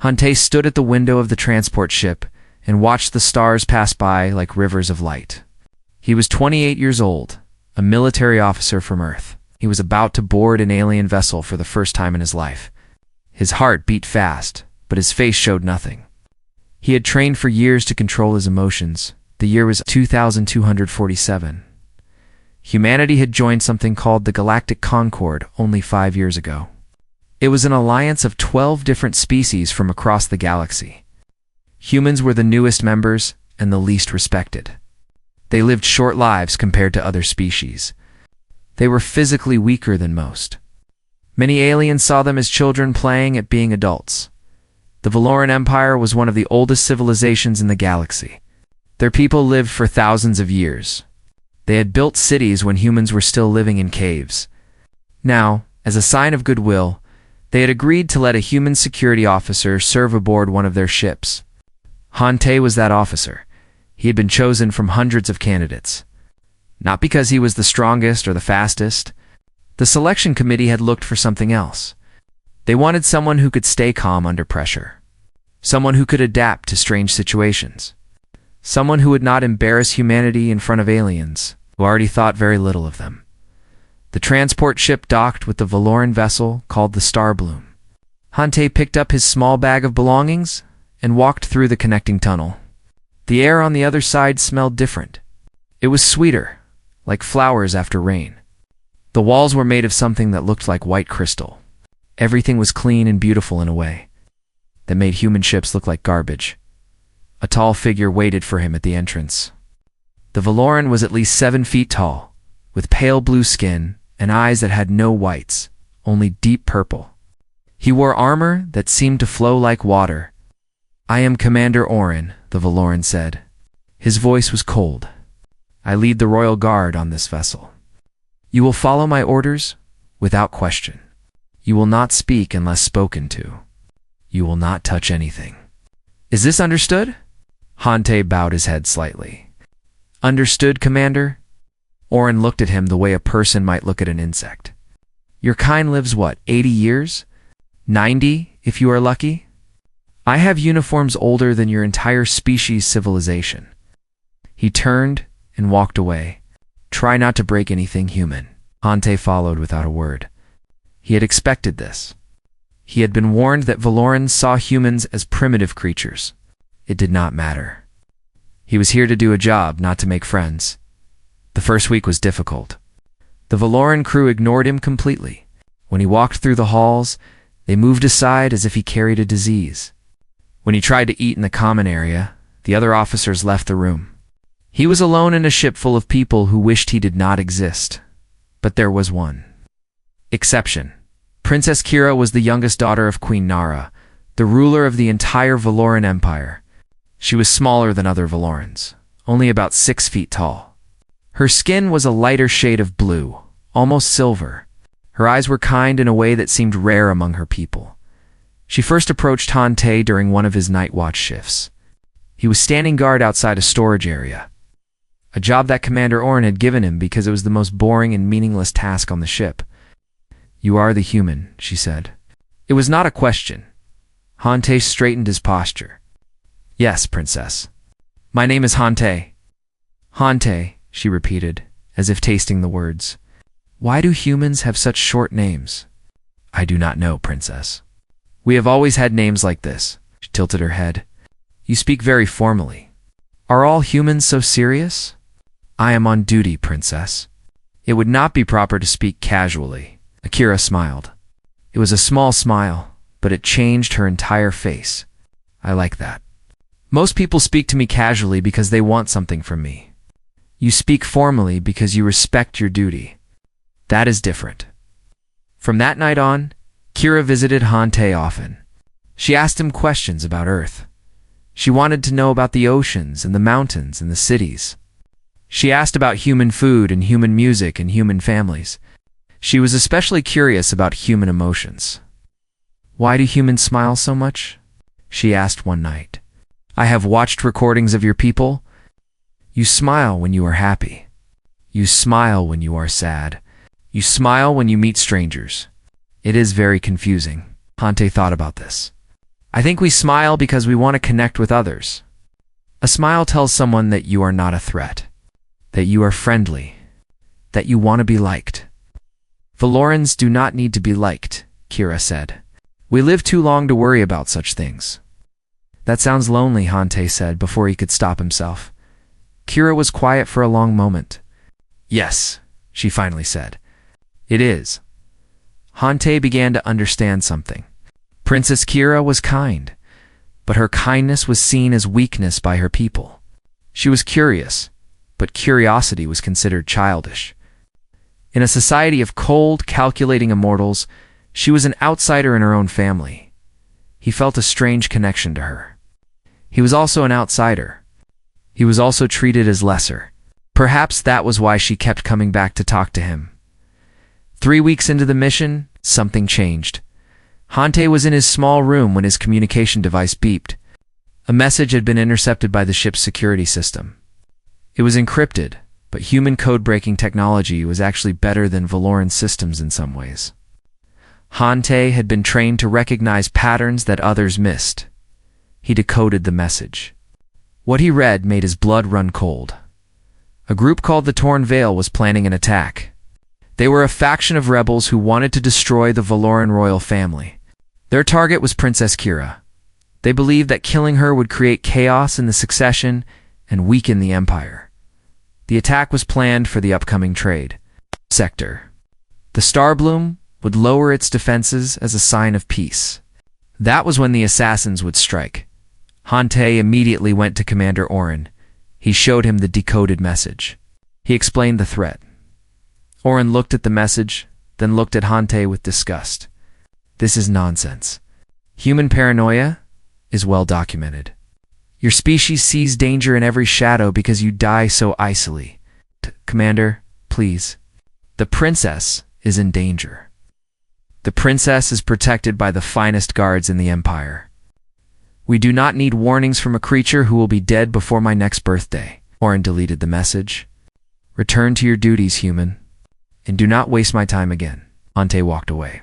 Hante stood at the window of the transport ship and watched the stars pass by like rivers of light. He was 28 years old, a military officer from Earth. He was about to board an alien vessel for the first time in his life. His heart beat fast, but his face showed nothing. He had trained for years to control his emotions. The year was 2247. Humanity had joined something called the Galactic Concord only 5 years ago. It was an alliance of 12 different species from across the galaxy. Humans were the newest members and the least respected. They lived short lives compared to other species. They were physically weaker than most. Many aliens saw them as children playing at being adults. The Valoran Empire was one of the oldest civilizations in the galaxy. Their people lived for thousands of years. They had built cities when humans were still living in caves. Now, as a sign of goodwill, they had agreed to let a human security officer serve aboard one of their ships. Hante was that officer. He had been chosen from hundreds of candidates. Not because he was the strongest or the fastest. The selection committee had looked for something else. They wanted someone who could stay calm under pressure. Someone who could adapt to strange situations. Someone who would not embarrass humanity in front of aliens, who already thought very little of them. The transport ship docked with the Valoran vessel called the Starbloom. Hante picked up his small bag of belongings and walked through the connecting tunnel. The air on the other side smelled different. It was sweeter, like flowers after rain. The walls were made of something that looked like white crystal. Everything was clean and beautiful in a way that made human ships look like garbage. A tall figure waited for him at the entrance. The Valoran was at least 7 feet tall, with pale blue skin and eyes that had no whites, only deep purple. He wore armor that seemed to flow like water. "I am Commander Orin," the Valoran said. His voice was cold. "I lead the Royal Guard on this vessel. You will follow my orders without question. You will not speak unless spoken to. You will not touch anything. Is this understood?" Hante bowed his head slightly. "Understood, Commander?" Orin looked at him the way a person might look at an insect. "Your kind lives what, 80 years? 90, if you are lucky? I have uniforms older than your entire species' civilization." He turned and walked away. "Try not to break anything human." Hante followed without a word. He had expected this. He had been warned that Valorans saw humans as primitive creatures. It did not matter. He was here to do a job, not to make friends. The first week was difficult. The Valoran crew ignored him completely. When he walked through the halls, they moved aside as if he carried a disease. When he tried to eat in the common area, the other officers left the room. He was alone in a ship full of people who wished he did not exist. But there was one exception. Princess Kira was the youngest daughter of Queen Nara, the ruler of the entire Valoran Empire. She was smaller than other Valorans, only about 6 feet tall. Her skin was a lighter shade of blue, almost silver. Her eyes were kind in a way that seemed rare among her people. She first approached Hante during one of his night watch shifts. He was standing guard outside a storage area, a job that Commander Orin had given him because it was the most boring and meaningless task on the ship. "You are the human," she said. It was not a question. Hante straightened his posture. "Yes, Princess. My name is Hante." "Hante," she repeated, as if tasting the words. "Why do humans have such short names?" "I do not know, Princess. We have always had names like this." She tilted her head. "You speak very formally. Are all humans so serious?" "I am on duty, Princess. It would not be proper to speak casually." Akira smiled. It was a small smile, but it changed her entire face. "I like that. Most people speak to me casually because they want something from me. You speak formally because you respect your duty. That is different." From that night on, Kira visited Hante often. She asked him questions about Earth. She wanted to know about the oceans and the mountains and the cities. She asked about human food and human music and human families. She was especially curious about human emotions. "Why do humans smile so much?" she asked one night. "I have watched recordings of your people. You smile when you are happy. You smile when you are sad. You smile when you meet strangers. It is very confusing." Hante thought about this. I think we smile because we want to connect with others. A smile tells someone that you are not a threat, that you are friendly, that you want to be liked. Valorans do not need to be liked, Kira said. We live too long to worry about such things. That sounds lonely, Hante said before he could stop himself. Kira was quiet for a long moment. Yes, she finally said. It is. Hante began to understand something. Princess Kira was kind, but her kindness was seen as weakness by her people. She was curious, but curiosity was considered childish. In a society of cold, calculating immortals, she was an outsider in her own family. He felt a strange connection to her. He was also an outsider. He was also treated as lesser. Perhaps that was why she kept coming back to talk to him. 3 weeks into the mission, something changed. Hante was in his small room when his communication device beeped. A message had been intercepted by the ship's security system. It was encrypted, but human code-breaking technology was actually better than Valoran systems in some ways. Hante had been trained to recognize patterns that others missed. He decoded the message. What he read made his blood run cold. A group called the Torn Veil was planning an attack. They were a faction of rebels who wanted to destroy the Valoran royal family. Their target was Princess Kira. They believed that killing her would create chaos in the succession and weaken the empire. The attack was planned for the upcoming trade sector. The Starbloom would lower its defenses as a sign of peace. That was when the assassins would strike. Hante immediately went to Commander Oren. He showed him the decoded message. He explained the threat. Oren looked at the message, then looked at Hante with disgust. This is nonsense. Human paranoia is well documented. Your species sees danger in every shadow because you die so icily. Commander, please. The princess is in danger. The princess is protected by the finest guards in the Empire. We do not need warnings from a creature who will be dead before my next birthday. Oren deleted the message. Return to your duties, human, and do not waste my time again. Hante walked away.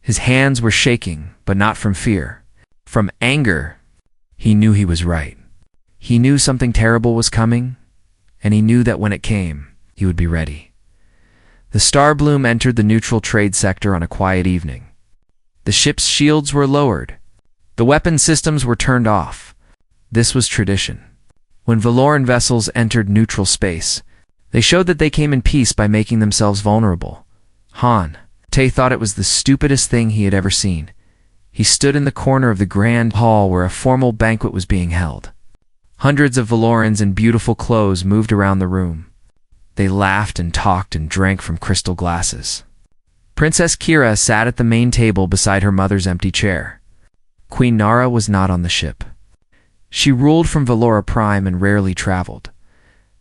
His hands were shaking, but not from fear. From anger. He knew he was right. He knew something terrible was coming, and he knew that when it came, he would be ready. The Starbloom entered the neutral trade sector on a quiet evening. The ship's shields were lowered. The weapon systems were turned off. This was tradition. When Valoran vessels entered neutral space, they showed that they came in peace by making themselves vulnerable. Hante thought it was the stupidest thing he had ever seen. He stood in the corner of the grand hall where a formal banquet was being held. Hundreds of Valorans in beautiful clothes moved around the room. They laughed and talked and drank from crystal glasses. Princess Kira sat at the main table beside her mother's empty chair. Queen Nara was not on the ship. She ruled from Valora Prime and rarely traveled.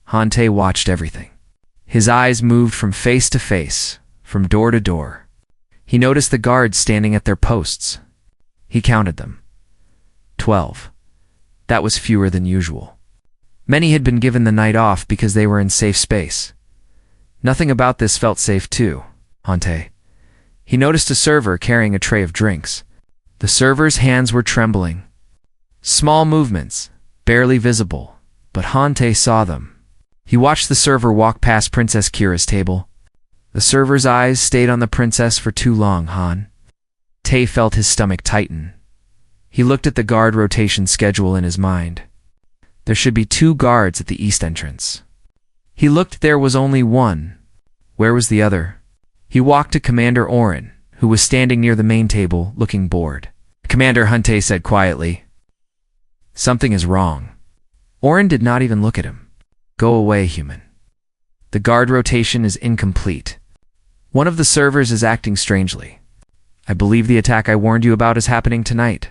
Hante watched everything. His eyes moved from face to face, from door to door. He noticed the guards standing at their posts. He counted them. 12. That was fewer than usual. Many had been given the night off because they were in safe space. Nothing about this felt safe too, Hante. He noticed a server carrying a tray of drinks. The server's hands were trembling. Small movements, barely visible, but Hante saw them. He watched the server walk past Princess Kira's table. The server's eyes stayed on the princess for too long, Tay felt his stomach tighten. He looked at the guard rotation schedule in his mind. There should be 2 guards at the east entrance. He looked, there was only one. Where was the other? He walked to Commander Oren, who was standing near the main table, looking bored. Commander, Hante said quietly. Something is wrong. Oren did not even look at him. Go away, human. The guard rotation is incomplete. One of the servers is acting strangely. I believe the attack I warned you about is happening tonight.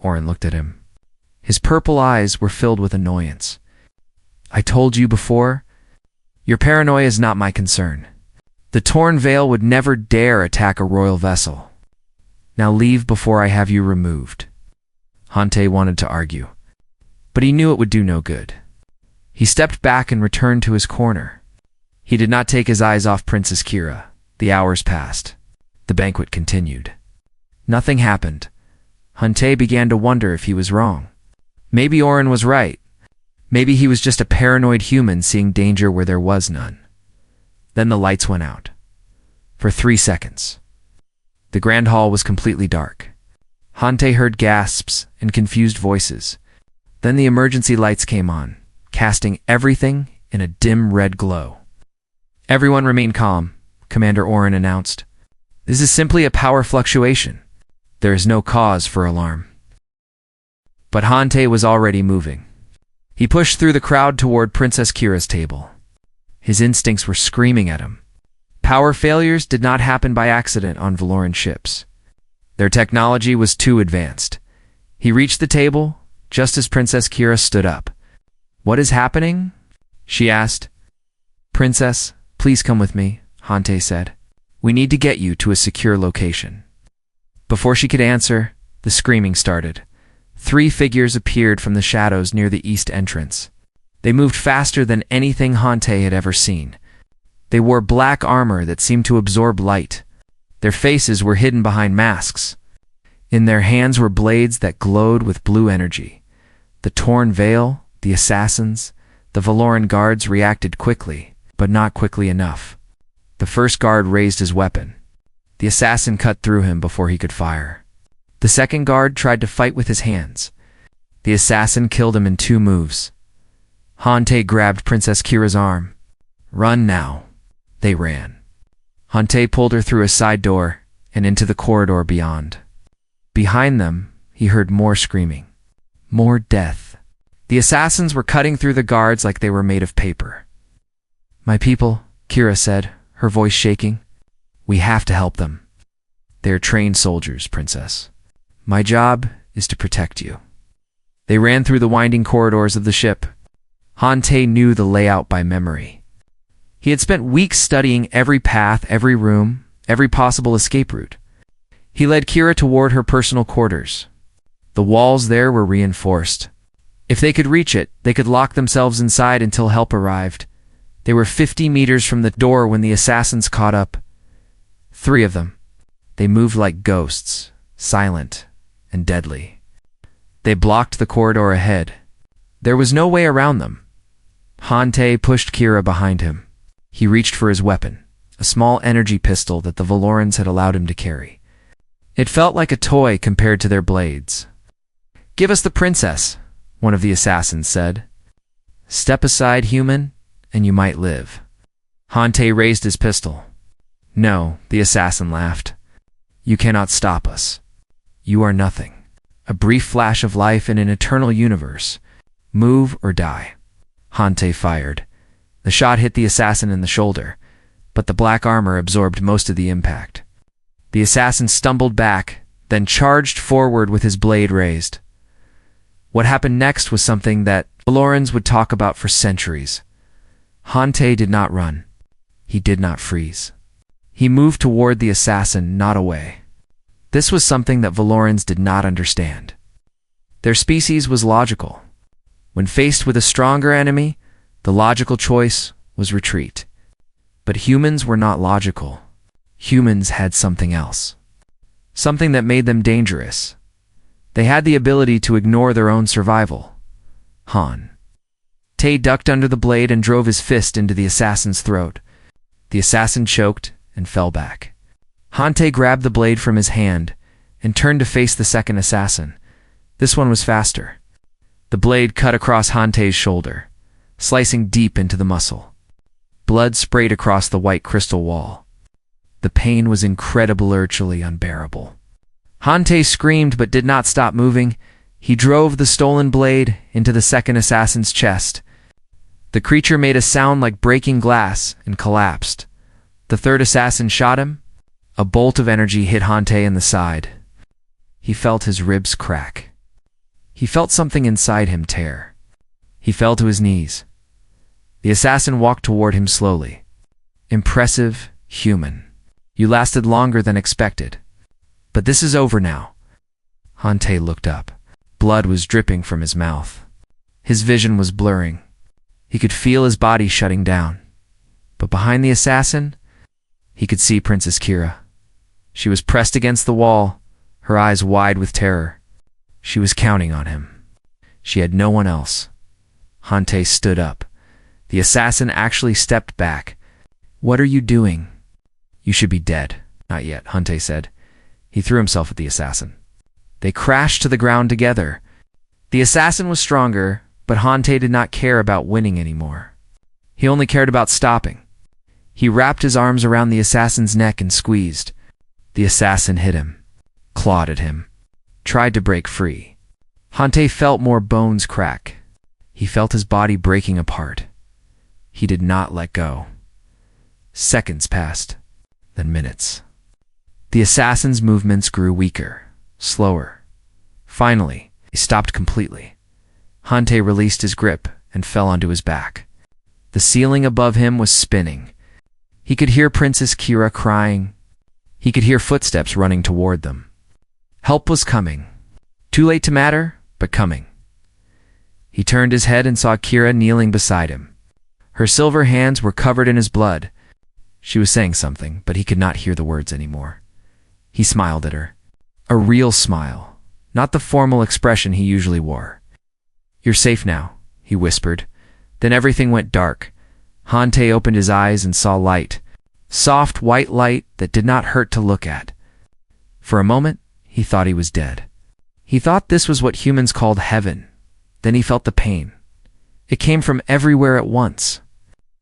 Oren looked at him. His purple eyes were filled with annoyance. I told you before. Your paranoia is not my concern. The Torn Veil would never dare attack a royal vessel. Now leave before I have you removed. Hante wanted to argue, but he knew it would do no good. He stepped back and returned to his corner. He did not take his eyes off Princess Kira. The hours passed. The banquet continued. Nothing happened. Hante began to wonder if he was wrong. Maybe Oren was right. Maybe he was just a paranoid human seeing danger where there was none. Then the lights went out. For 3 seconds. The grand hall was completely dark. Hante heard gasps and confused voices. Then the emergency lights came on, casting everything in a dim red glow. "Everyone remain calm," Commander Oren announced. "This is simply a power fluctuation. There is no cause for alarm." But Hante was already moving. He pushed through the crowd toward Princess Kira's table. His instincts were screaming at him. Power failures did not happen by accident on Valoran ships. Their technology was too advanced. He reached the table just as Princess Kira stood up. "What is happening?" she asked. "Princess, please come with me," Hante said. "We need to get you to a secure location." Before she could answer, the screaming started. 3 figures appeared from the shadows near the east entrance. They moved faster than anything Hante had ever seen. They wore black armor that seemed to absorb light. Their faces were hidden behind masks. In their hands were blades that glowed with blue energy. The torn veil, the assassins, the Valoran guards reacted quickly, but not quickly enough. The first guard raised his weapon. The assassin cut through him before he could fire. The second guard tried to fight with his hands. The assassin killed him in 2 moves. Hante grabbed Princess Kira's arm. "Run now." They ran. Hante pulled her through a side door and into the corridor beyond. Behind them, he heard more screaming. More death. The assassins were cutting through the guards like they were made of paper. "My people," Kira said, her voice shaking. "We have to help them. They're trained soldiers, Princess. My job is to protect you." They ran through the winding corridors of the ship. Hante knew the layout by memory. He had spent weeks studying every path, every room, every possible escape route. He led Kira toward her personal quarters. The walls there were reinforced. If they could reach it, they could lock themselves inside until help arrived. They were 50 meters from the door when the assassins caught up. 3 of them. They moved like ghosts, silent and deadly. They blocked the corridor ahead. There was no way around them. Hante pushed Kira behind him. He reached for his weapon, a small energy pistol that the Valorans had allowed him to carry. It felt like a toy compared to their blades. "Give us the princess," one of the assassins said. "Step aside, human, and you might live." Hante raised his pistol. "No," the assassin laughed. "You cannot stop us. You are nothing. A brief flash of life in an eternal universe. Move or die." Hante fired. The shot hit the assassin in the shoulder, but the black armor absorbed most of the impact. The assassin stumbled back, then charged forward with his blade raised. What happened next was something that Valorans would talk about for centuries. Hante did not run. He did not freeze. He moved toward the assassin, not away. This was something that Valorans did not understand. Their species was logical. When faced with a stronger enemy, the logical choice was retreat. But humans were not logical. Humans had something else. Something that made them dangerous. They had the ability to ignore their own survival. Tay ducked under the blade and drove his fist into the assassin's throat. The assassin choked and fell back. Hante grabbed the blade from his hand and turned to face the second assassin. This one was faster. The blade cut across Hante's shoulder, slicing deep into the muscle. Blood sprayed across the white crystal wall. The pain was incredibly unbearable. Hante screamed but did not stop moving. He drove the stolen blade into the second assassin's chest. The creature made a sound like breaking glass and collapsed. The third assassin shot him. A bolt of energy hit Hante in the side. He felt his ribs crack. He felt something inside him tear. He fell to his knees. The assassin walked toward him slowly. "Impressive, human. You lasted longer than expected. But this is over now." Hante looked up. Blood was dripping from his mouth. His vision was blurring. He could feel his body shutting down. But behind the assassin, he could see Princess Kira. She was pressed against the wall, her eyes wide with terror. She was counting on him. She had no one else. Hante stood up. The assassin actually stepped back. "What are you doing?" "You should be dead." "Not yet," Hante said. He threw himself at the assassin. They crashed to the ground together. The assassin was stronger, but Hante did not care about winning anymore. He only cared about stopping. He wrapped his arms around the assassin's neck and squeezed. The assassin hit him, clawed at him, tried to break free. Hante felt more bones crack. He felt his body breaking apart. He did not let go. Seconds passed, then minutes. The assassin's movements grew weaker, slower. Finally, he stopped completely. Hante released his grip and fell onto his back. The ceiling above him was spinning. He could hear Princess Kira crying. He could hear footsteps running toward them. Help was coming. Too late to matter, but coming. He turned his head and saw Kira kneeling beside him. Her silver hands were covered in his blood. She was saying something, but he could not hear the words anymore. He smiled at her. A real smile, not the formal expression he usually wore. "You're safe now," he whispered. Then everything went dark. Hante opened his eyes and saw light. Soft white light that did not hurt to look at. For a moment, he thought he was dead. He thought this was what humans called heaven. Then he felt the pain. It came from everywhere at once.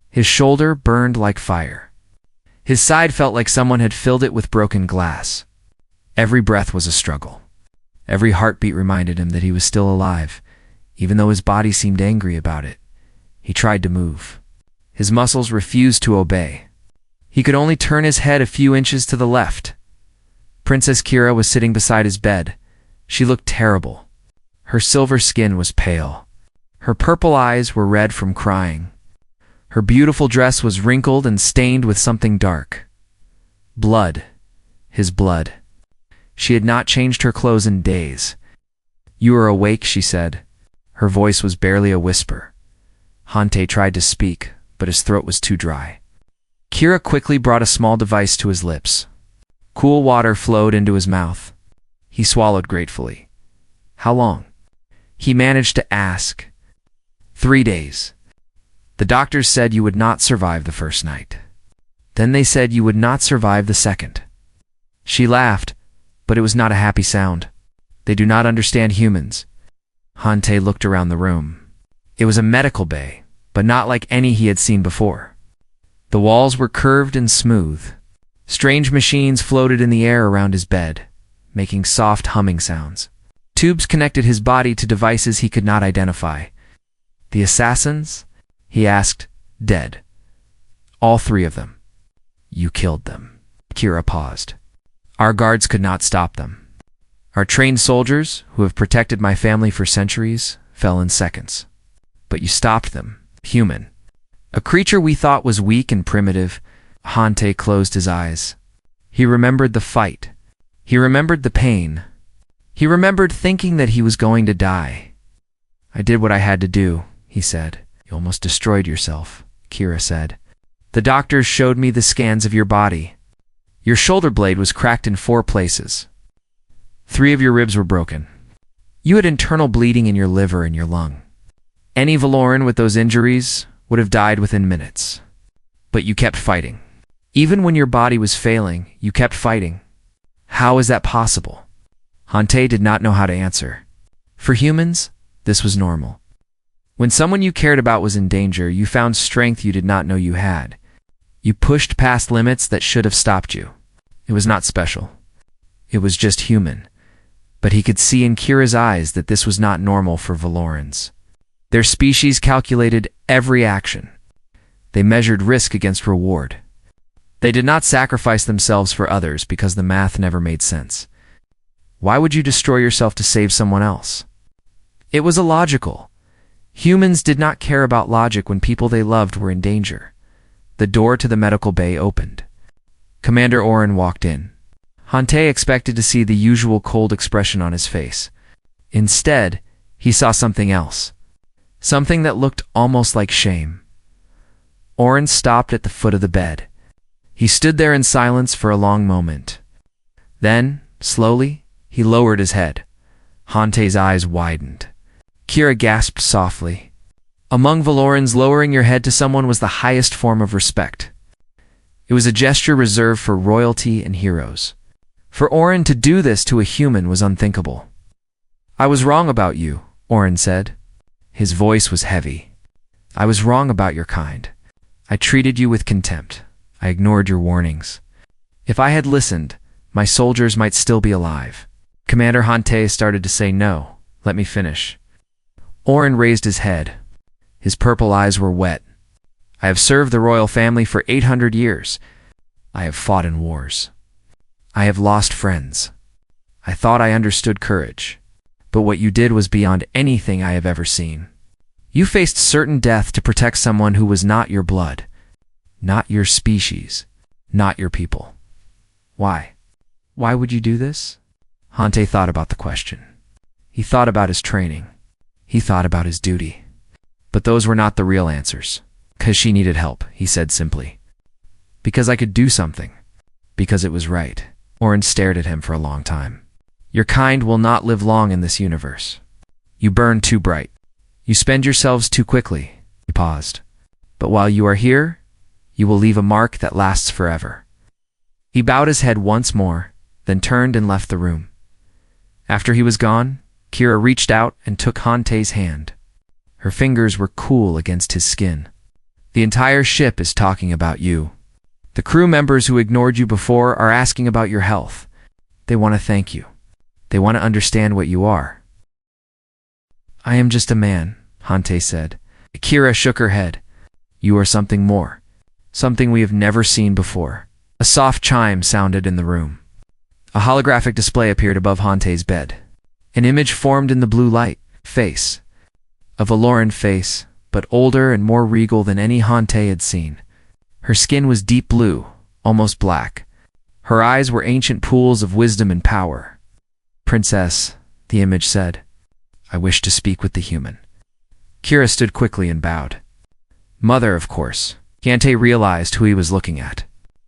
His shoulder burned like fire. His side felt like someone had filled it with broken glass. Every breath was a struggle. Every heartbeat reminded him that he was still alive, even though his body seemed angry about it. He tried to move. His muscles refused to obey. He could only turn his head a few inches to the left. Princess Kira was sitting beside his bed. She looked terrible. Her silver skin was pale. Her purple eyes were red from crying. Her beautiful dress was wrinkled and stained with something dark. Blood. His blood. She had not changed her clothes in days. "You are awake," she said. Her voice was barely a whisper. Hante tried to speak, but his throat was too dry. Kira quickly brought a small device to his lips. Cool water flowed into his mouth. He swallowed gratefully. "How long?" He managed to ask. 3 days. The doctors said you would not survive the first night. Then they said you would not survive the second." She laughed, but it was not a happy sound. "They do not understand humans." Hante looked around the room. It was a medical bay, but not like any he had seen before. The walls were curved and smooth. Strange machines floated in the air around his bed, making soft humming sounds. Tubes connected his body to devices he could not identify. "The assassins?" he asked. "Dead. All 3 of them." "You killed them." Kira paused. "Our guards could not stop them. Our trained soldiers, who have protected my family for centuries, fell in seconds. But you stopped them. Human. A creature we thought was weak and primitive." Hante closed his eyes. He remembered the fight. He remembered the pain. He remembered thinking that he was going to die. "I did what I had to do," he said. "You almost destroyed yourself," Kira said. "The doctors showed me the scans of your body. Your shoulder blade was cracked in 4 places. 3 of your ribs were broken. You had internal bleeding in your liver and your lung. Any Valoran with those injuries would have died within minutes. But you kept fighting. Even when your body was failing, you kept fighting. How is that possible?" Hante did not know how to answer. For humans, this was normal. When someone you cared about was in danger, you found strength you did not know you had. You pushed past limits that should have stopped you. It was not special. It was just human. But he could see in Kira's eyes that this was not normal for Valorans. Their species calculated every action. They measured risk against reward. They did not sacrifice themselves for others because the math never made sense. Why would you destroy yourself to save someone else? It was illogical. Humans did not care about logic when people they loved were in danger. The door to the medical bay opened. Commander Oren walked in. Hante expected to see the usual cold expression on his face. Instead, he saw something else. Something that looked almost like shame. Oren stopped at the foot of the bed. He stood there in silence for a long moment. Then, slowly, he lowered his head. Hante's eyes widened. Kira gasped softly. Among Valorans, lowering your head to someone was the highest form of respect. It was a gesture reserved for royalty and heroes. For Orin to do this to a human was unthinkable. I was wrong about you, Orin said. His voice was heavy. I was wrong about your kind. I treated you with contempt. I ignored your warnings. If I had listened, my soldiers might still be alive. Commander Hante started to say no. Let me finish. Orin raised his head. His purple eyes were wet. I have served the royal family for 800 years. I have fought in wars. I have lost friends. I thought I understood courage. But what you did was beyond anything I have ever seen. You faced certain death to protect someone who was not your blood, not your species, not your people. Why? Why would you do this? Hante thought about the question. He thought about his training. He thought about his duty. But those were not the real answers. Because she needed help, he said simply. Because I could do something. Because it was right. Orin stared at him for a long time. Your kind will not live long in this universe. You burn too bright. You spend yourselves too quickly. He paused. But while you are here, you will leave a mark that lasts forever. He bowed his head once more, then turned and left the room. After he was gone, Kira reached out and took Hante's hand. Her fingers were cool against his skin. The entire ship is talking about you. The crew members who ignored you before are asking about your health. They want to thank you. They want to understand what you are. I am just a man, Hante said. Kira shook her head. You are something more. Something we have never seen before. A soft chime sounded in the room. A holographic display appeared above Hante's bed. An image formed in the blue light. Face. A Valoran face, but older and more regal than any Hante had seen. Her skin was deep blue, almost black. Her eyes were ancient pools of wisdom and power. Princess, the image said, I wish to speak with the human. Kira stood quickly and bowed. Mother, of course. Hante realized who he was looking at.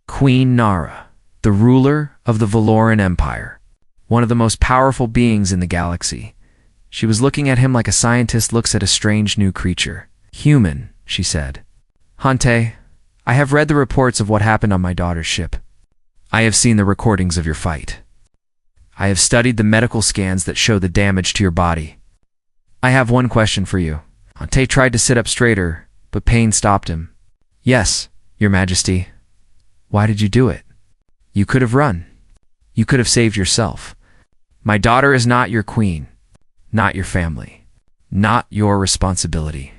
Queen Nara, the ruler of the Valoran Empire, one of the most powerful beings in the galaxy. She was looking at him like a scientist looks at a strange new creature. Human, she said. Hante, I have read the reports of what happened on my daughter's ship. I have seen the recordings of your fight. I have studied the medical scans that show the damage to your body. I have one question for you. Hante tried to sit up straighter, but pain stopped him. Yes, Your Majesty. Why did you do it? You could have run. You could have saved yourself. My daughter is not your queen, not your family, not your responsibility.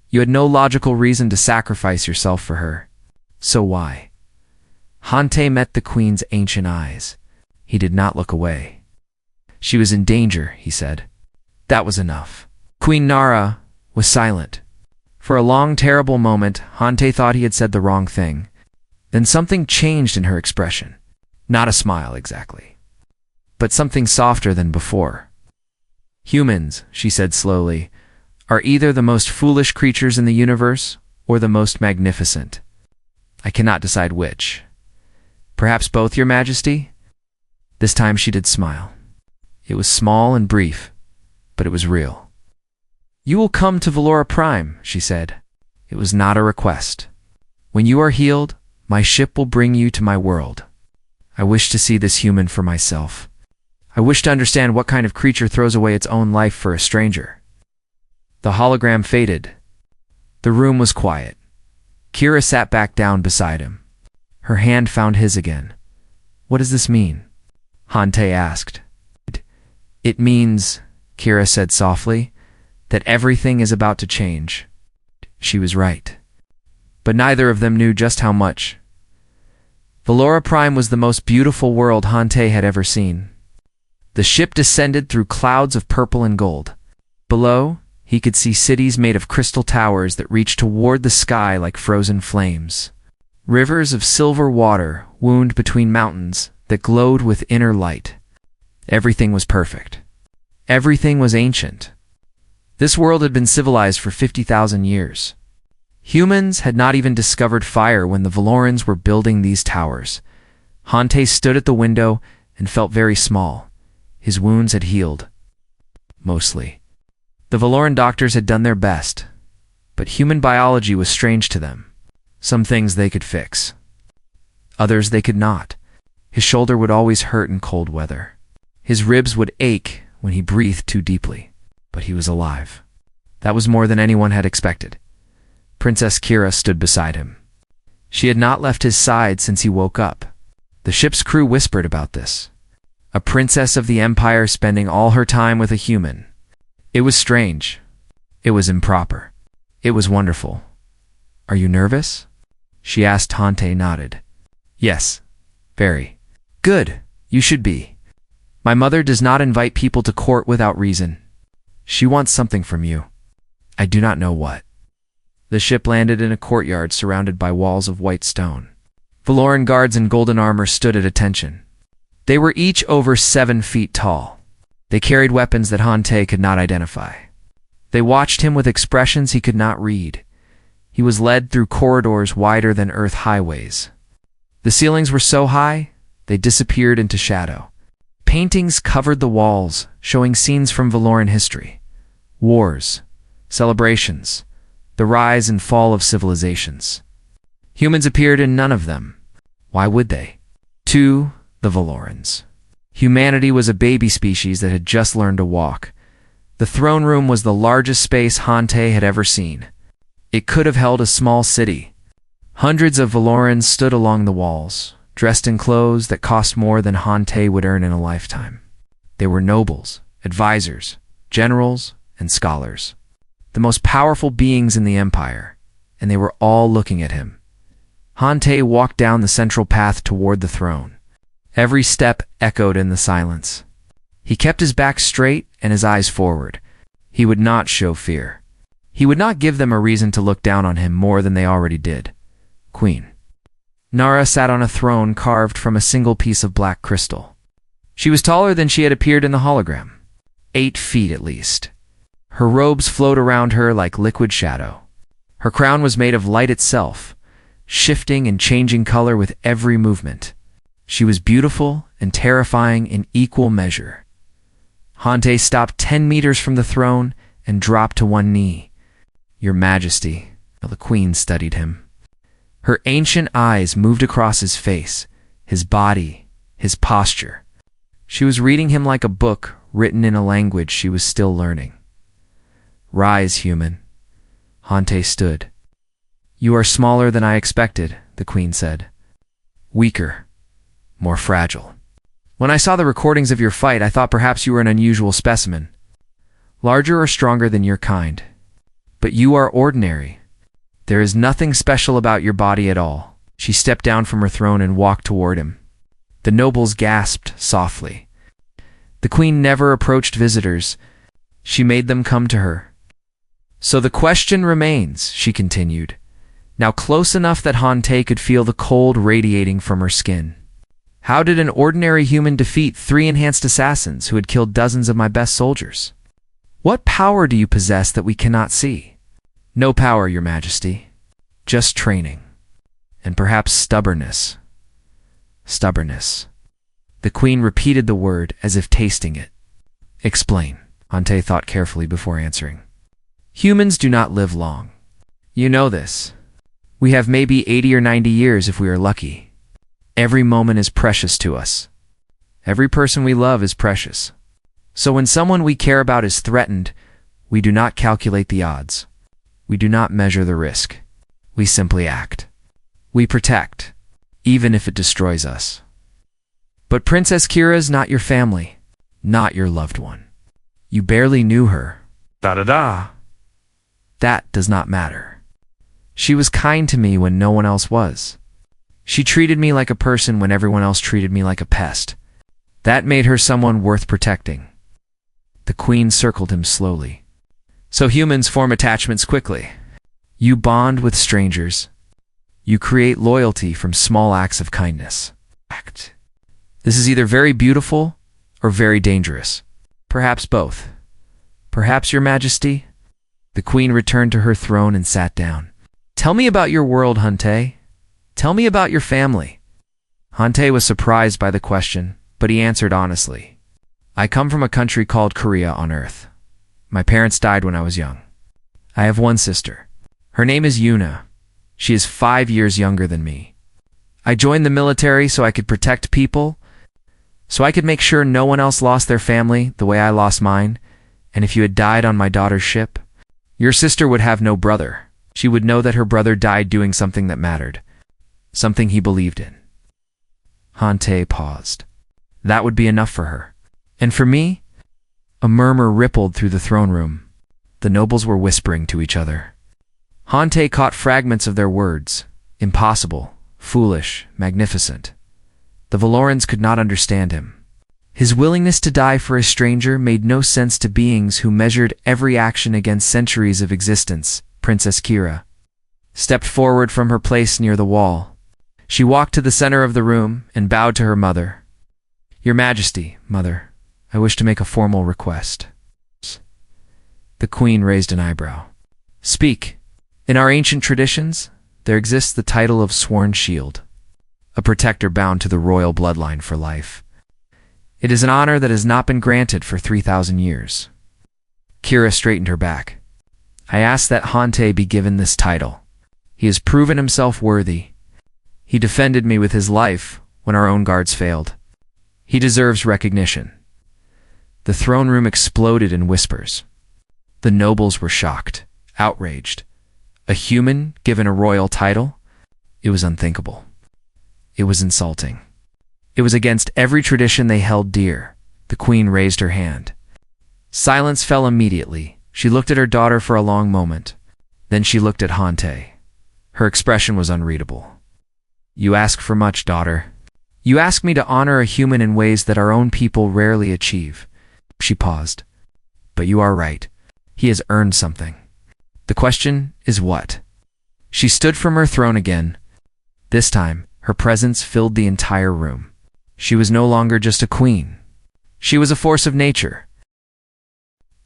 You had no logical reason to sacrifice yourself for her. So why? Hante met the queen's ancient eyes. He did not look away. She was in danger, he said. That was enough. Queen Nara was silent. For a long, terrible moment, Hante thought he had said the wrong thing. Then something changed in her expression. Not a smile, exactly, but something softer than before. Humans, she said slowly, are either the most foolish creatures in the universe or the most magnificent. I cannot decide which. Perhaps both, Your Majesty? This time she did smile. It was small and brief, but it was real. You will come to Valora Prime, she said. It was not a request. When you are healed, my ship will bring you to my world. I wish to see this human for myself. I wish to understand what kind of creature throws away its own life for a stranger. The hologram faded. The room was quiet. Kira sat back down beside him. Her hand found his again. What does this mean? Hante asked. It means, Kira said softly, that everything is about to change. She was right. But neither of them knew just how much. Valora Prime was the most beautiful world Hante had ever seen. The ship descended through clouds of purple and gold. Below, he could see cities made of crystal towers that reached toward the sky like frozen flames. Rivers of silver water wound between mountains that glowed with inner light. Everything was perfect. Everything was ancient. This world had been civilized for 50,000 years. Humans had not even discovered fire when the Valorans were building these towers. Hante stood at the window and felt very small. His wounds had healed. mostly. The Valoran doctors had done their best, but human biology was strange to them. Some things they could fix. Others they could not. His shoulder would always hurt in cold weather. His ribs would ache when he breathed too deeply. But he was alive. That was more than anyone had expected. Princess Kira stood beside him. She had not left his side since he woke up. The ship's crew whispered about this. A princess of the Empire spending all her time with a human. It was strange. It was improper. It was wonderful. "Are you nervous?" she asked. Hante nodded. "Yes, very." "Good, you should be. My mother does not invite people to court without reason. She wants something from you. I do not know what." The ship landed in a courtyard surrounded by walls of white stone. Valoran guards in golden armor stood at attention. They were each over 7 feet tall. They carried weapons that Hante could not identify. They watched him with expressions he could not read. He was led through corridors wider than Earth highways. The ceilings were so high, they disappeared into shadow. Paintings covered the walls, showing scenes from Valoran history. Wars, celebrations, the rise and fall of civilizations. Humans appeared in none of them. Why would they? To the Valorans, humanity was a baby species that had just learned to walk. The throne room was the largest space Hante had ever seen. It could have held a small city. Hundreds of Valorans stood along the walls, dressed in clothes that cost more than Hante would earn in a lifetime. They were nobles, advisors, generals, and scholars. The most powerful beings in the Empire, and they were all looking at him. Hante walked down the central path toward the throne. Every step echoed in the silence. He kept his back straight and his eyes forward. He would not show fear. He would not give them a reason to look down on him more than they already did. Queen Nara sat on a throne carved from a single piece of black crystal. She was taller than she had appeared in the hologram, 8 feet at least. Her robes flowed around her like liquid shadow. Her crown was made of light itself, shifting and changing color with every movement. She was beautiful and terrifying in equal measure. Hante stopped 10 meters from the throne and dropped to one knee. "Your Majesty," the queen studied him. Her ancient eyes moved across his face, his body, his posture. She was reading him like a book written in a language she was still learning. "Rise, human." Hante stood. "You are smaller than I expected," the queen said. "Weaker, more fragile. When I saw the recordings of your fight, I thought perhaps you were an unusual specimen, larger or stronger than your kind. But you are ordinary. There is nothing special about your body at all." She stepped down from her throne and walked toward him. The nobles gasped softly. The queen never approached visitors. She made them come to her. "So the question remains," she continued, now close enough that Hante could feel the cold radiating from her skin. "How did an ordinary human defeat 3 enhanced assassins who had killed dozens of my best soldiers? What power do you possess that we cannot see?" "No power, Your Majesty. Just training. And perhaps stubbornness." Stubbornness. The queen repeated the word as if tasting it. "Explain." Hante thought carefully before answering. "Humans do not live long. You know this. We have maybe 80 or 90 years if we are lucky. Every moment is precious to us. Every person we love is precious. So when someone we care about is threatened, we do not calculate the odds. We do not measure the risk. We simply act. We protect, even if it destroys us. But Princess Kira is not your family, not your loved one. You barely knew her. Da-da-da. That does not matter. She was kind to me when no one else was. She treated me like a person when everyone else treated me like a pest. That made her someone worth protecting." The queen circled him slowly. "So humans form attachments quickly. You bond with strangers. You create loyalty from small acts of kindness. This is either very beautiful or very dangerous. Perhaps both. Perhaps, Your Majesty." The queen returned to her throne and sat down. "Tell me about your world, Hante. Tell me about your family." Hante was surprised by the question, but he answered honestly. "I come from a country called Korea on Earth. My parents died when I was young. I have one sister. Her name is Yuna. She is 5 years younger than me. I joined the military so I could protect people, so I could make sure no one else lost their family the way I lost mine, and if you had died on my daughter's ship, your sister would have no brother. She would know that her brother died doing something that mattered, something he believed in. Hante paused. That would be enough for her. And for me? A murmur rippled through the throne room. The nobles were whispering to each other. Hante caught fragments of their words. Impossible, foolish, magnificent. The Valorans could not understand him. His willingness to die for a stranger made no sense to beings who measured every action against centuries of existence. Princess Kira stepped forward from her place near the wall. She walked to the center of the room and bowed to her mother. Your Majesty, Mother, I wish to make a formal request. The Queen raised an eyebrow. Speak. In our ancient traditions, there exists the title of Sworn Shield, a protector bound to the royal bloodline for life. It is an honor that has not been granted for 3,000 years. Kira straightened her back. I ask that Hante be given this title. He has proven himself worthy. He defended me with his life when our own guards failed. He deserves recognition. The throne room exploded in whispers. The nobles were shocked, outraged. A human given a royal title? It was unthinkable. It was insulting. It was against every tradition they held dear. The Queen raised her hand. Silence fell immediately. She looked at her daughter for a long moment. Then she looked at Hante. Her expression was unreadable. You ask for much, daughter. You ask me to honor a human in ways that our own people rarely achieve. She paused. But you are right. He has earned something. The question is what? She stood from her throne again. This time, her presence filled the entire room. She was no longer just a queen. She was a force of nature.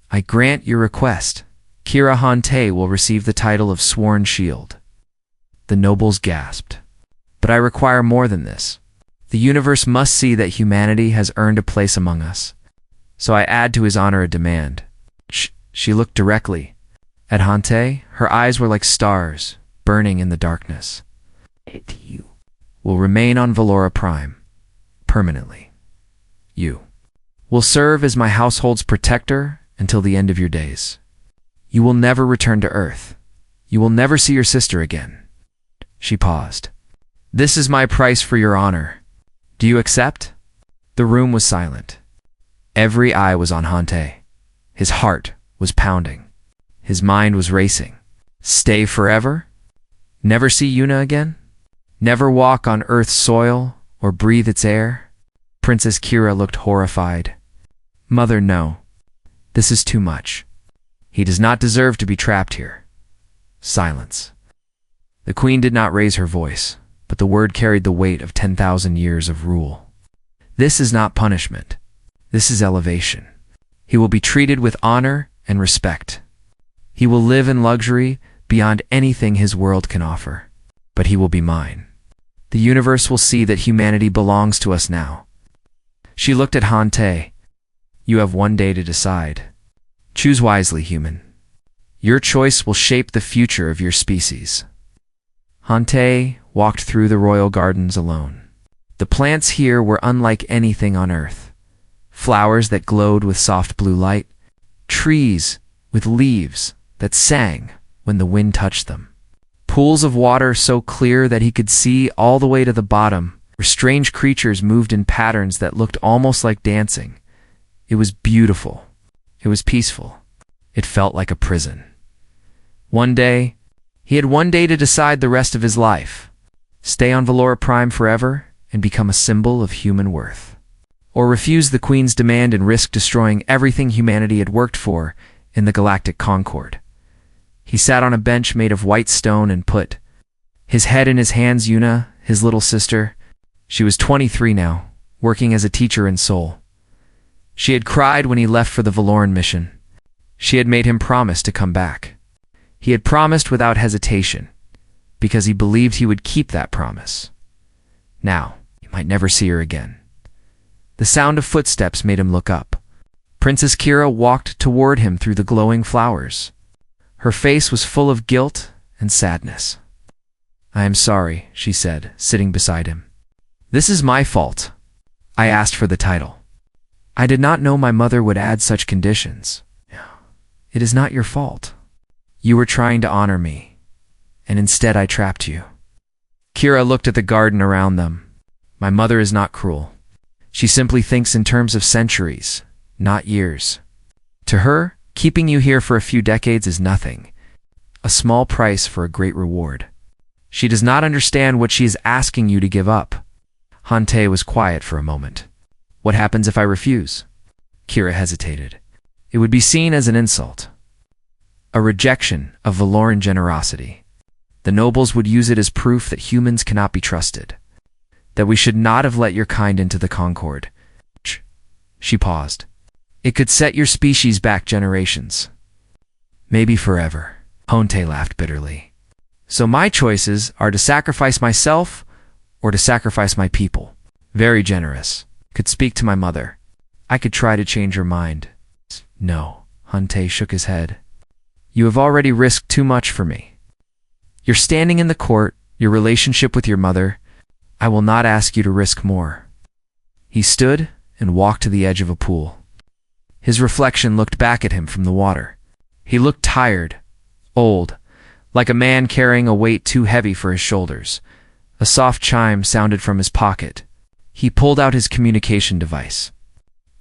I grant your request. Kira Hante will receive the title of Sworn Shield. The nobles gasped. But I require more than this. The universe must see that humanity has earned a place among us. So I add to his honor a demand. She looked directly at Hante. Her eyes were like stars, burning in the darkness. You will remain on Valora Prime, permanently. You will serve as my household's protector until the end of your days. You will never return to Earth. You will never see your sister again. She paused. This is my price for your honor. Do you accept? The room was silent. Every eye was on Hante. His heart was pounding. His mind was racing. Stay forever? Never see Yuna again? Never walk on Earth's soil or breathe its air? Princess Kira looked horrified. Mother, no. This is too much. He does not deserve to be trapped here. Silence. The Queen did not raise her voice, but the word carried the weight of 10,000 years of rule. This is not punishment. This is elevation. He will be treated with honor and respect. He will live in luxury beyond anything his world can offer. But he will be mine. The universe will see that humanity belongs to us now. She looked at Hante. You have one day to decide. Choose wisely, human. Your choice will shape the future of your species. Hante walked through the royal gardens alone. The plants here were unlike anything on Earth. Flowers that glowed with soft blue light, trees with leaves that sang when the wind touched them. Pools of water so clear that he could see all the way to the bottom, where strange creatures moved in patterns that looked almost like dancing. It was beautiful. It was peaceful. It felt like a prison. He had one day to decide the rest of his life. Stay on Valora Prime forever and become a symbol of human worth. Or refuse the Queen's demand and risk destroying everything humanity had worked for in the Galactic Concord. He sat on a bench made of white stone and put his head in his hands. Yuna, his little sister. She was 23 now, working as a teacher in Seoul. She had cried when he left for the Valoran mission. She had made him promise to come back. He had promised without hesitation, because he believed he would keep that promise. Now, he might never see her again. The sound of footsteps made him look up. Princess Kira walked toward him through the glowing flowers. Her face was full of guilt and sadness. "I am sorry," she said, sitting beside him. "This is my fault. I asked for the title. I did not know my mother would add such conditions. It is not your fault. You were trying to honor me, and instead I trapped you." Kira looked at the garden around them. "My mother is not cruel. She simply thinks in terms of centuries, not years. To her, keeping you here for a few decades is nothing, a small price for a great reward. She does not understand what she is asking you to give up." Hante was quiet for a moment. "What happens if I refuse?" Kira hesitated. "It would be seen as an insult, a rejection of Valoran generosity. The nobles would use it as proof that humans cannot be trusted, that we should not have let your kind into the Concord." She paused. "It could set your species back generations. Maybe forever." Honte laughed bitterly. "So my choices are to sacrifice myself or to sacrifice my people. Very generous. Could speak to my mother. I could try to change her mind." "No." Honte shook his head. "You have already risked too much for me. Your standing in the court, your relationship with your mother, I will not ask you to risk more." He stood and walked to the edge of a pool. His reflection looked back at him from the water. He looked tired, old, like a man carrying a weight too heavy for his shoulders. A soft chime sounded from his pocket. He pulled out his communication device.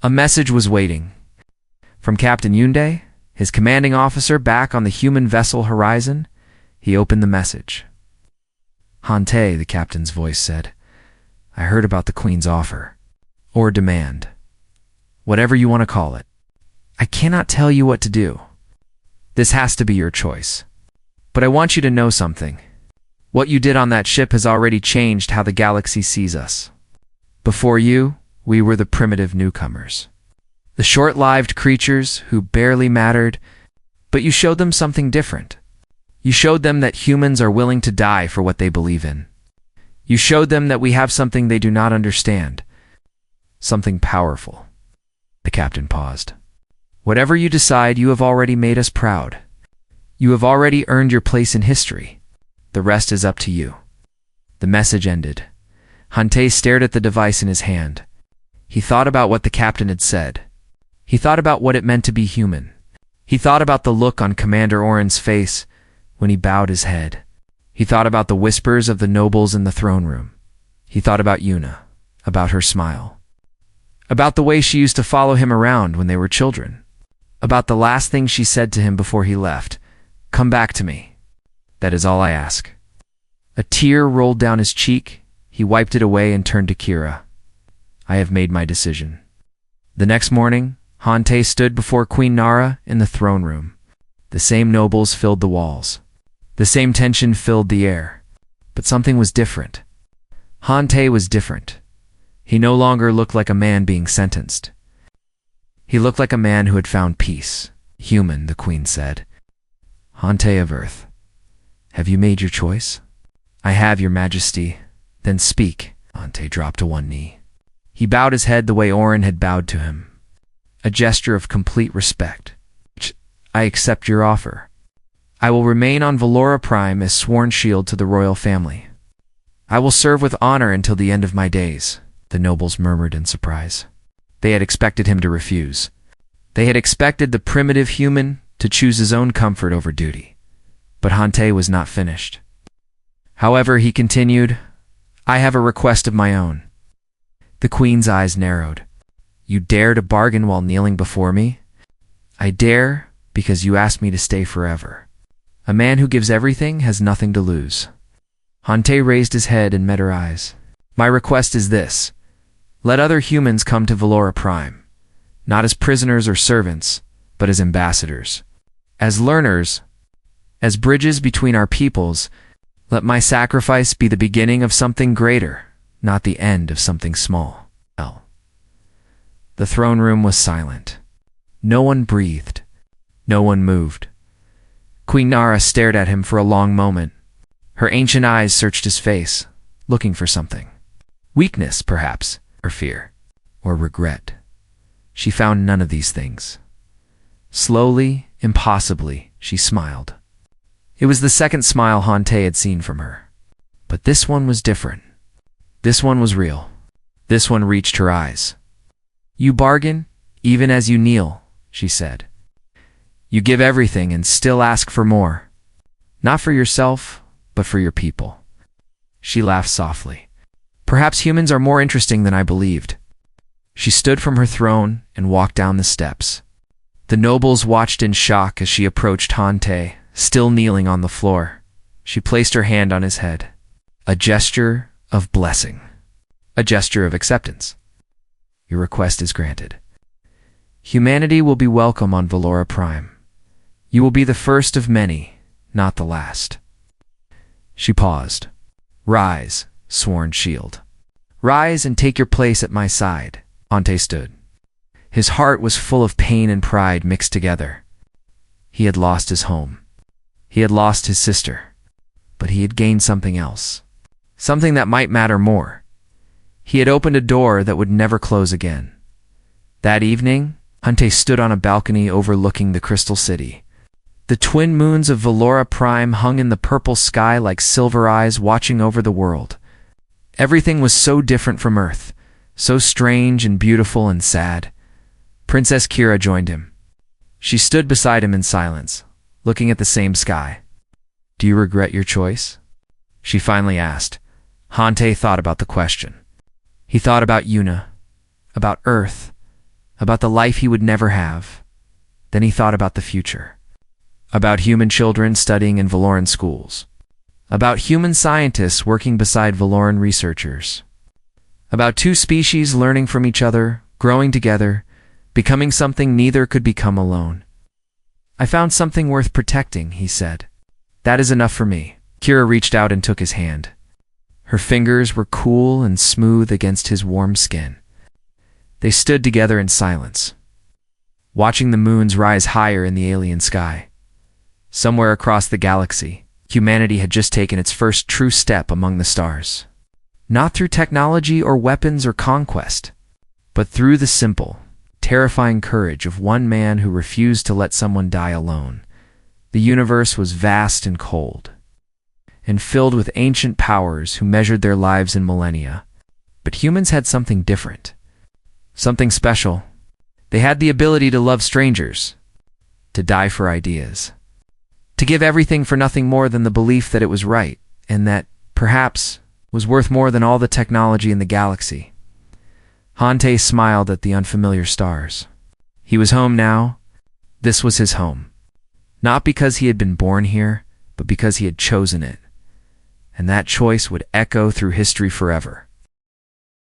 A message was waiting. From Captain Yunde, his commanding officer back on the human vessel Horizon. He opened the message. "Hante," the captain's voice said, "I heard about the Queen's offer, or demand, whatever you want to call it. I cannot tell you what to do. This has to be your choice. But I want you to know something. What you did on that ship has already changed how the galaxy sees us. Before you, we were the primitive newcomers, the short-lived creatures who barely mattered, but you showed them something different. You showed them that humans are willing to die for what they believe in. You showed them that we have something they do not understand, something powerful." The captain paused. "Whatever you decide, you have already made us proud. You have already earned your place in history. The rest is up to you." The message ended. Hante stared at the device in his hand. He thought about what the captain had said. He thought about what it meant to be human. He thought about the look on Commander Oren's face when he bowed his head. He thought about the whispers of the nobles in the throne room. He thought about Yuna, about her smile, about the way she used to follow him around when they were children, about the last thing she said to him before he left. "Come back to me. That is all I ask." A tear rolled down his cheek. He wiped it away and turned to Kira. "I have made my decision." The next morning, Hante stood before Queen Nara in the throne room. The same nobles filled the walls. The same tension filled the air. But something was different. Hante was different. He no longer looked like a man being sentenced. He looked like a man who had found peace. "Human," the queen said. "Hante of Earth, have you made your choice?" "I have, your majesty." "Then speak." Hante dropped to one knee. He bowed his head the way Oren had bowed to him. A gesture of complete respect. "I accept your offer. I will remain on Valora Prime as sworn shield to the royal family. I will serve with honor until the end of my days," the nobles murmured in surprise. They had expected him to refuse. They had expected the primitive human to choose his own comfort over duty. But Hante was not finished. However, he continued, "I have a request of my own." The queen's eyes narrowed. "You dare to bargain while kneeling before me?" "I dare because you asked me to stay forever. A man who gives everything has nothing to lose." Hante raised his head and met her eyes. "My request is this. Let other humans come to Valora Prime, not as prisoners or servants, but as ambassadors, as learners, as bridges between our peoples. Let my sacrifice be the beginning of something greater, not the end of something small." The throne room was silent. No one breathed. No one moved. Queen Nara stared at him for a long moment. Her ancient eyes searched his face, looking for something. Weakness, perhaps, or fear, or regret. She found none of these things. Slowly, impossibly, she smiled. It was the second smile Hante had seen from her. But this one was different. This one was real. This one reached her eyes. "You bargain, even as you kneel," she said. "You give everything and still ask for more. Not for yourself, but for your people." She laughed softly. "Perhaps humans are more interesting than I believed." She stood from her throne and walked down the steps. The nobles watched in shock as she approached Hante, still kneeling on the floor. She placed her hand on his head. A gesture of blessing. A gesture of acceptance. "Your request is granted. Humanity will be welcome on Valora Prime. You will be the first of many, not the last." She paused. "Rise, sworn shield. Rise and take your place at my side." Hante stood. His heart was full of pain and pride mixed together. He had lost his home. He had lost his sister. But he had gained something else. Something that might matter more. He had opened a door that would never close again. That evening, Hante stood on a balcony overlooking the Crystal City. The twin moons of Valora Prime hung in the purple sky like silver eyes watching over the world. Everything was so different from Earth, so strange and beautiful and sad. Princess Kira joined him. She stood beside him in silence, looking at the same sky. "Do you regret your choice?" she finally asked. Hante thought about the question. He thought about Yuna, about Earth, about the life he would never have. Then he thought about the future. About human children studying in Valoran schools. About human scientists working beside Valoran researchers. About two species learning from each other, growing together, becoming something neither could become alone. "I found something worth protecting," he said. "That is enough for me." Kira reached out and took his hand. Her fingers were cool and smooth against his warm skin. They stood together in silence, watching the moons rise higher in the alien sky. Somewhere across the galaxy, humanity had just taken its first true step among the stars. Not through technology or weapons or conquest, but through the simple, terrifying courage of one man who refused to let someone die alone. The universe was vast and cold, and filled with ancient powers who measured their lives in millennia. But humans had something different, something special. They had the ability to love strangers, to die for ideas, to give everything for nothing more than the belief that it was right, and that, perhaps, was worth more than all the technology in the galaxy. Hante smiled at the unfamiliar stars. He was home now. This was his home. Not because he had been born here, but because he had chosen it. And that choice would echo through history forever.